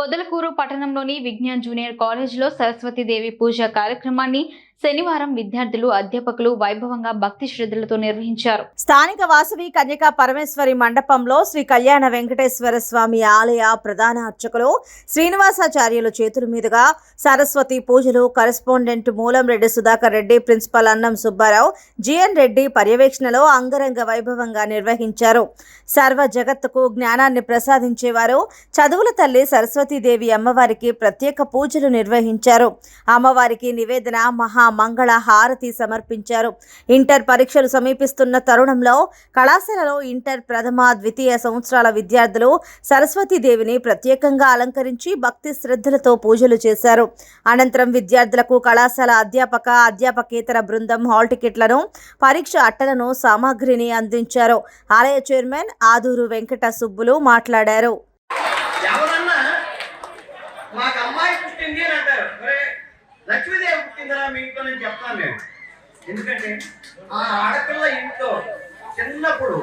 పొదలకూరు పట్టణంలోని విజ్ఞాన్ జూనియర్ కాలేజీలో సరస్వతీదేవి పూజ కార్యక్రమాన్ని శనివారం విద్యార్థులు అధ్యాపకులు వైభవంగా భక్తి శ్రద్ధలతో నిర్వహించారు. స్థానిక వాసవి కన్యకా పరమేశ్వరి మండపంలో శ్రీ కళ్యాణ వెంకటేశ్వర స్వామి ఆలయ ప్రధాన అర్చకులు శ్రీనివాసాచార్యులు చేతుల మీదుగా సరస్వతి పూజలు కరెస్పాండెంట్ మూలంరెడ్డి సుధాకర్ రెడ్డి, ప్రిన్సిపల్ అన్నం సుబ్బారావు, జిఎన్ రెడ్డి పర్యవేక్షణలో అంగరంగ వైభవంగా నిర్వహించారు. సర్వ జగత్తుకు జ్ఞానాన్ని ప్రసాదించేవారు చదువుల తల్లి సరస్వతీదేవి అమ్మవారికి ప్రత్యేక పూజలు నిర్వహించారు. అమ్మవారికి నివేదన మంగళ హారతి సమర్పించారు. ఇంటర్ పరీక్షలు సమీపిస్తున్న తరుణంలో కళాశాలలో ఇంటర్ ప్రథమ, ద్వితీయ సంవత్సరాల విద్యార్థులు సరస్వతీదేవిని ప్రత్యేకంగా అలంకరించి భక్తి శ్రద్ధలతో పూజలు చేశారు. అనంతరం విద్యార్థులకు కళాశాల అధ్యాపకేతర బృందం హాల్ టికెట్లను, పరీక్ష అట్టలను, సామాగ్రిని అందించారు. ఆలయ చైర్మన్ ఆదూరు వెంకట సుబ్బులు మాట్లాడారు. లక్ష్మీదేవి పుట్టిందరా మీ ఇంట్లో నేను చెప్తాను నేను. ఎందుకంటే ఆ ఆడపిల్ల ఇంట్లో చిన్నప్పుడు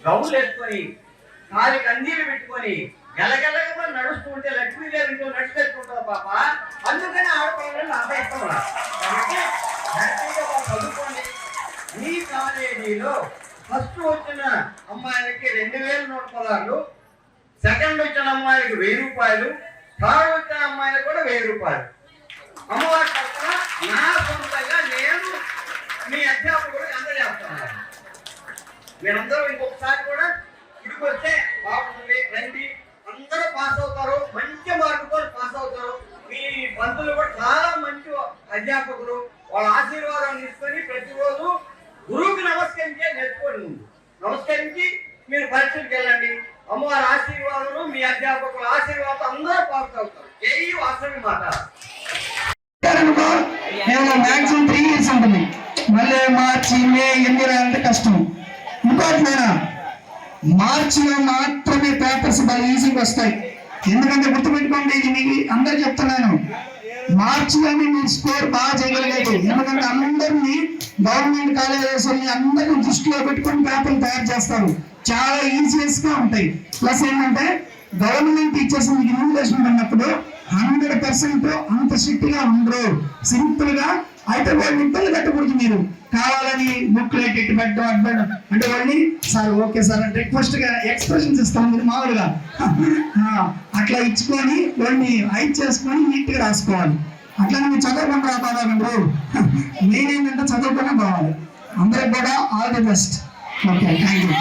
గౌలు వేసుకొని కాలి కందీలు పెట్టుకొని గెలగెలగా నడుస్తూ ఉంటే లక్ష్మీదేవి ఇంట్లో నడిచేస్తుంటుంది పాప. అందుకని ఆడపిల్లలను ఆదాయిస్తాం. కాబట్టి హ్యాపీగా చదువుకోండి. ఈ కాలేజీలో ఫస్ట్ వచ్చిన అమ్మాయిలకి 2116, సెకండ్ వచ్చిన అమ్మాయిలకి 1000 రూపాయలు, థర్డ్ వచ్చిన అమ్మాయిలకు కూడా 1000 రూపాయలు. అమ్మవారి తరఫున నా సొంతంగా నేను మీ అధ్యాపకుడు అందజేస్తాను. మీరందరూ ఇంకొకసారి కూడా ఇడికి వస్తే బాగుంటుంది. రండి, అందరూ పాస్ అవుతారు, మంచి మార్కుతో పాస్ అవుతారు. మీ పంతులు కూడా చాలా మంచి అధ్యాపకులు. వాళ్ళ ఆశీర్వాదాన్ని తీసుకొని ప్రతిరోజు గురువుకి నమస్కరించే నేర్చుకోండి. నమస్కరించి మీరు పరీక్షలకు వెళ్ళండి. అమ్మవారి ఆశీర్వాదం, మీ అధ్యాపకుల ఆశీర్వాదం అందరూ పాస్ అవుతారు. జై వాసవి మాత. మ్యాక్సిమం 3 years ఉంటుంది. మళ్ళీ మార్చి, మే, ఎన్ని రాయాలంటే కష్టం. ఇంకోటి మార్చిలో మాత్రమే పేపర్స్ బాగా ఈజీగా వస్తాయి. ఎందుకంటే గుర్తుపెట్టుకోండి, ఇది మీకు అందరు చెప్తున్నాను, మార్చిలోనే మీరు స్కోర్ బాగా చేయగలిగేది. ఎందుకంటే అందరినీ గవర్నమెంట్ కాలేజెస్ అందరినీ దృష్టిలో పెట్టుకొని పేపర్లు తయారు చేస్తారు. చాలా ఈజీయస్ గా ఉంటాయి. ప్లస్ ఏంటంటే గవర్నమెంట్ టీచర్స్ మీకు ఇన్విటేషన్ ఉన్నప్పుడు 100% అంత స్ట్రిక్ట్ గా ఉండరు. సింపుల్ గా అయితే వాళ్ళు ఇబ్బంది కట్టకూడదు. మీరు కావాలని బుక్ లైట్ ఎట్టి పెట్టడం అంటే వాళ్ళని సార్ ఓకే సార్ అంటే రిక్వెస్ట్ గా ఎక్స్ప్రెషన్స్ ఇస్తాం. మీరు మామూలుగా అట్లా ఇచ్చుకొని వాళ్ళని హైట్ చేసుకొని నీట్ గా రాసుకోవాలి. అట్లా మీరు చదవకుండా రాబాగండ్రు. మెయిన్ ఏంటంటే చదవకుండా పోవాలి. అందరికి కూడా all the best. Okay, thank you.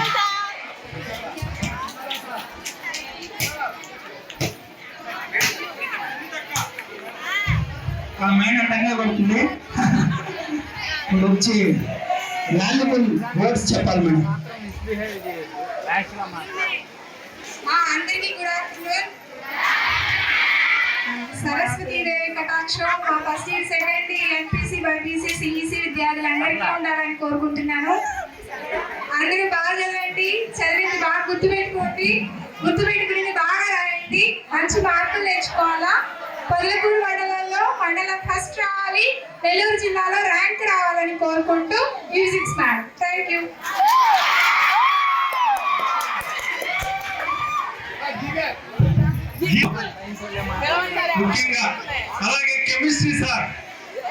Mind అడ్డంగా పడుతుంది. ఇప్పుడు వచ్చి వాల్యుబుల్ వర్డ్స్ చెప్పాలి మేడం. అందరికీ గుడ్ ఆఫ్టర్నూన్. సరస్వతీదేవి కటాక్షం మా first year, second year, MPC, BiPC, CEC విద్యార్థులందరికీ ఉండాలని కోరుకుంటున్నాను. అందరూ బాగా చదవండి, చదివింది బాగా గుర్తుపెట్టుకోండి, గుర్తుపెట్టుకుని బాగా రాయండి, మంచి మార్కులు నేర్చుకోవాలా. పొదలకూరు మండలంలో మండలం ఫస్ట్ రావాలి, నెల్లూరు జిల్లాలో ర్యాంక్ రావాలని కోరుకుంటూ మ్యూజిక్స్ మ్యామ్. Thank you. ముఖ్యంగా అలాగే కెమిస్ట్రీ సార్,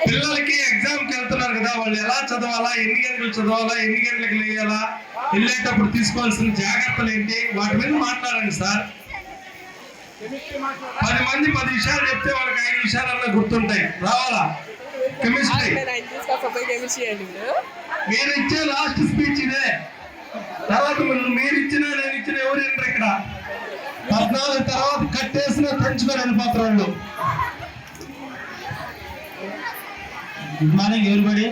పిల్లలకి ఎగ్జామ్కి వెళ్తున్నారు కదా, వాళ్ళు ఎలా చదవాలా, ఎన్ని గంటలు చదవాలా, ఎన్ని గంటలకు లేయాలా, వెళ్ళేటప్పుడు తీసుకోవాల్సిన జాగ్రత్తలు ఏంటి, వాటి మీద మాట్లాడండి సార్. 10 మంది 10 విషయాలు చెప్తే వాళ్ళకి 5 విషయాలన్నా గుర్తుంటాయి. రావాలా కెమిస్ట్రీ? మీరు ఇచ్చే లాస్ట్ స్పీచ్ ఇదే. తర్వాత మీరు ఇచ్చినా నేను ఇచ్చిన ఎవరు ఏంటారు ఇక్కడ 14 తర్వాత కట్టేసిన తెంచుకొని వెళ్ళిపోతారు వాళ్ళు. Good morning everybody.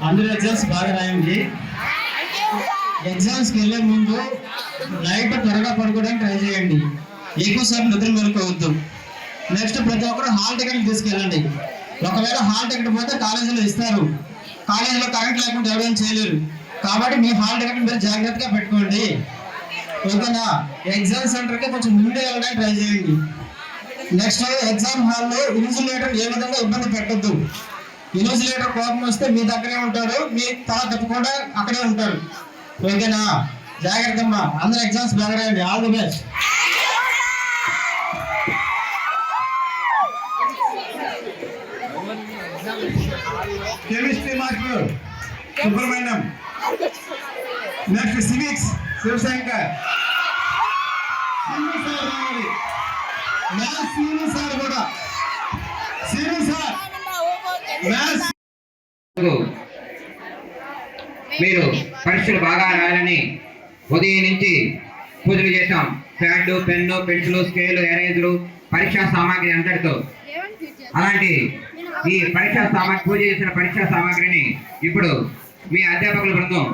అందరూ ఎగ్జామ్స్ బాగా రాయండి. ఎగ్జామ్స్కి వెళ్ళే ముందు నైట్ త్వరగా పడుకోవడానికి ట్రై చేయండి. ఎక్కువసేపు నిద్ర మేలుకోవద్దు. నెక్స్ట్ ప్రతి ఒక్కరు హాల్ టికెట్లు తీసుకెళ్ళండి. ఒకవేళ హాల్ టికెట్ పోతే కాలేజీలో ఇస్తారు. కాలేజీలో కరెంట్ లేకుండా ఎవరేం చేయలేరు. కాబట్టి మీ హాల్ టికెట్ మీరు జాగ్రత్తగా పెట్టుకోండి. ఓకేనా? ఎగ్జామ్ సెంటర్కి కొంచెం ముందే వెళ్ళడానికి ట్రై చేయండి. నెక్స్ట్ ఎగ్జామ్ హాల్లో ఇన్సులేటర్ ఏ విధంగా ఇబ్బంది పెట్టద్దు. ఇన్సులేటర్ కోపం వస్తే మీ దగ్గరే ఉంటాడు, మీ తల తప్పకుండా అక్కడే ఉంటాడు. ఓకేనా? జాగ్రత్త అమ్మా. అందరూ ఎగ్జామ్స్ బాగా రాయండి. All the best. Chemistry master Subrahmanyam, next civics Shivashankar, maths Seenu sir కూడా, సీను సార్ మ్యాథ్స్. మీరు పరీక్షలు బాగా రాయాలని ఉదయం నుంచి పూజలు చేశాం. ప్యాడ్, పెన్ను, పెన్సిల్, స్కేలు, ఎరేజర్లు, పరీక్షా సామాగ్రి అంతటితో. అలాంటి ఈ పరీక్షా సామాగ్రి, పూజ చేసిన పరీక్షా సామాగ్రిని ఇప్పుడు మీ అధ్యాపకుల బృందం